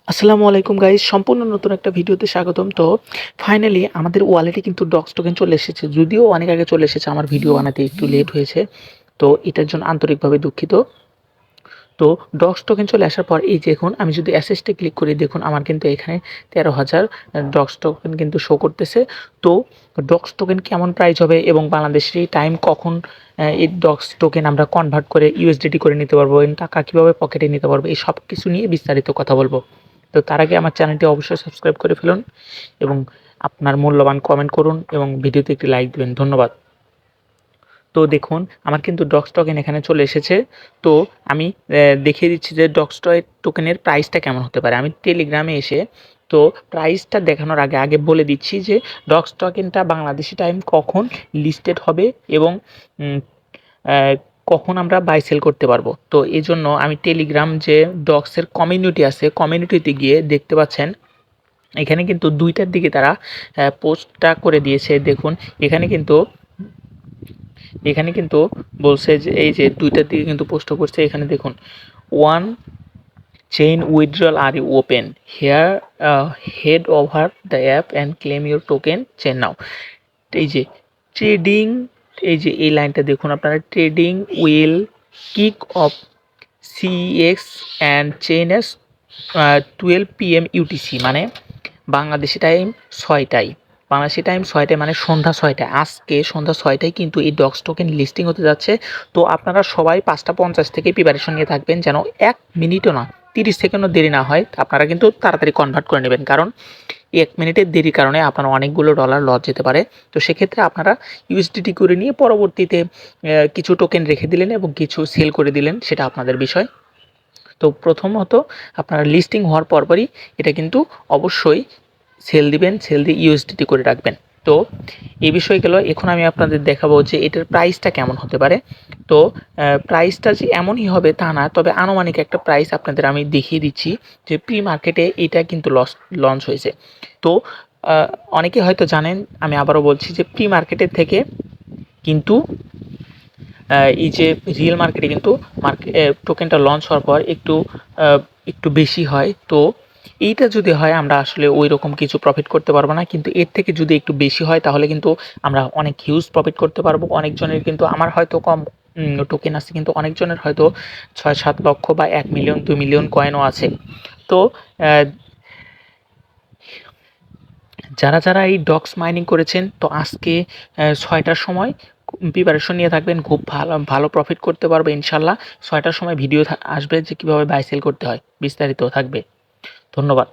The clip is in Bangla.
আসসালামু আলাইকুম গাইস, সম্পূর্ণ নতুন একটা ভিডিওতে স্বাগতম। তো ফাইনালি আমাদের ওয়ালেটে কিন্তু ডক্স টোকেন চলে এসেছে, যদিও অনেক আগে চলে এসেছে, আমার ভিডিও বানাতে একটু লেট হয়েছে। তো এটার জন্য আন্তরিকভাবে দুঃখিত। তো ডক্স টোকেন চলে আসার পর এই যে এখন আমি যদি অ্যাসেসটে ক্লিক করি, দেখুন আমার কিন্তু এখানে 13,000 ডক্স টোকেন কিন্তু শো করতেছে। তো ডক্স টোকেন কেমন প্রাইস হবে এবং বাংলাদেশি টাইম কখন এই ডক্স টোকেন আমরা কনভার্ট করে ইউএসডিটি করে নিতে পারবো, টাকা কীভাবে পকেটে নিতে পারবো, এই সব কিছু নিয়ে বিস্তারিত কথা বলবো। তো তার আগে আমার চ্যানেলটি অবশ্যই সাবস্ক্রাইব করে ফেলুন এবং আপনার মূল্যবান কমেন্ট করুন এবং ভিডিওতে একটি লাইক দিবেন। ধন্যবাদ। তো দেখুন আমার কিন্তু ডক্স টোকেন এখানে চলে এসেছে। তো আমি দেখিয়ে দিচ্ছি যে ডক্স টোকেনের প্রাইসটা কেমন হতে পারে। আমি টেলিগ্রামে এসে তো প্রাইসটা দেখানোর আগে বলে দিচ্ছি যে ডক্স টোকেনটা বাংলাদেশি টাইম কখন লিস্টেড হবে এবং কখন আমরা বাই সেল করতে পারবো। তো এই জন্য আমি টেলিগ্রাম যে ডক্সের কমিউনিটি আছে, কমিউনিটিতে গিয়ে দেখতে পাচ্ছেন এখানে কিন্তু 2টার দিকে তারা পোস্টটা করে দিয়েছে। দেখুন এখানে কিন্তু বলছে যে এই যে 2টার দিকে কিন্তু পোস্ট করছে। এখানে দেখুন, one chain withdrawal are you open here, head over the app and claim your token chain now. এই যে ট্রেডিং, এই যে এই লাইনটা দেখুন আপনারা, trading will kick off CX and chain is 12 PM UTC, মানে বাংলাদেশি টাইম 6টায়। বাংলাদেশি টাইম 6টায় মানে সন্ধ্যা 6টায়, আজকে সন্ধ্যা 6টায় কিন্তু এই ডক্স টোকেন লিস্টিং হতে যাচ্ছে। তো আপনারা সবাই 5:50 থেকে প্রিপারেশন নিয়ে থাকবেন যেন 1 মিনিটও না, 30 সেকেন্ডও দেরি না হয়। আপনারা কিন্তু তাড়াতাড়ি কনভার্ট করে নেবেন, কারণ 1 মিনিটের দেরির কারণে আপনার অনেকগুলো ডলার লস যেতে পারে। তো সেক্ষেত্রে আপনারা ইউএসডিটি করে নিয়ে পরবর্তীতে কিছু টোকেন রেখে দিলেন এবং কিছু সেল করে দিলেন, সেটা আপনাদের বিষয়। তো প্রথমত আপনারা লিস্টিং হওয়ার পরপরই এটা কিন্তু অবশ্যই সেল দিবেন, সেল দিয়ে ইউএসডিটি করে রাখবেন। তো এই বিষয় গেল। এখন আমি আপনাদের দেখাবো যে এটার প্রাইসটা কেমন হতে পারে। তো প্রাইসটা যে এমনই হবে তা না, তবে আনুমানিক একটা প্রাইস আপনাদের আমি দেখিয়ে দিচ্ছি যে প্রি মার্কেটে এটা কিন্তু লঞ্চ হয়েছে। তো অনেকে হয়তো জানেন, আমি আবারও বলছি যে প্রি মার্কেটের থেকে কিন্তু এই যে রিয়েল মার্কেটে কিন্তু টোকেনটা লঞ্চ হওয়ার পর একটু বেশি হয়। তো এইটা যদি হয় আমরা আসলে ওই রকম কিছু প্রফিট করতে পারবো না, কিন্তু এর থেকে যদি একটু বেশি হয় তাহলে কিন্তু আমরা অনেক হিউজ প্রফিট করতে পারবো। অনেকজনের কিন্তু, আমার হয়তো কম টোকেন আছে, কিন্তু অনেকজনের হয়তো 6-7 লক্ষ বা 1 মিলিয়ন 2 মিলিয়ন কয়েনও আছে। তো যারা এই ডক্স মাইনিং করেছেন, তো আজকে 6টার সময় প্রিপারেশন নিয়ে থাকবেন, খুব ভালো প্রফিট করতে পারবে ইনশাল্লাহ। 6টার সময় ভিডিও আসবে যে কীভাবে বাই সেল করতে হয়, বিস্তারিত থাকবে। ধন্যবাদ।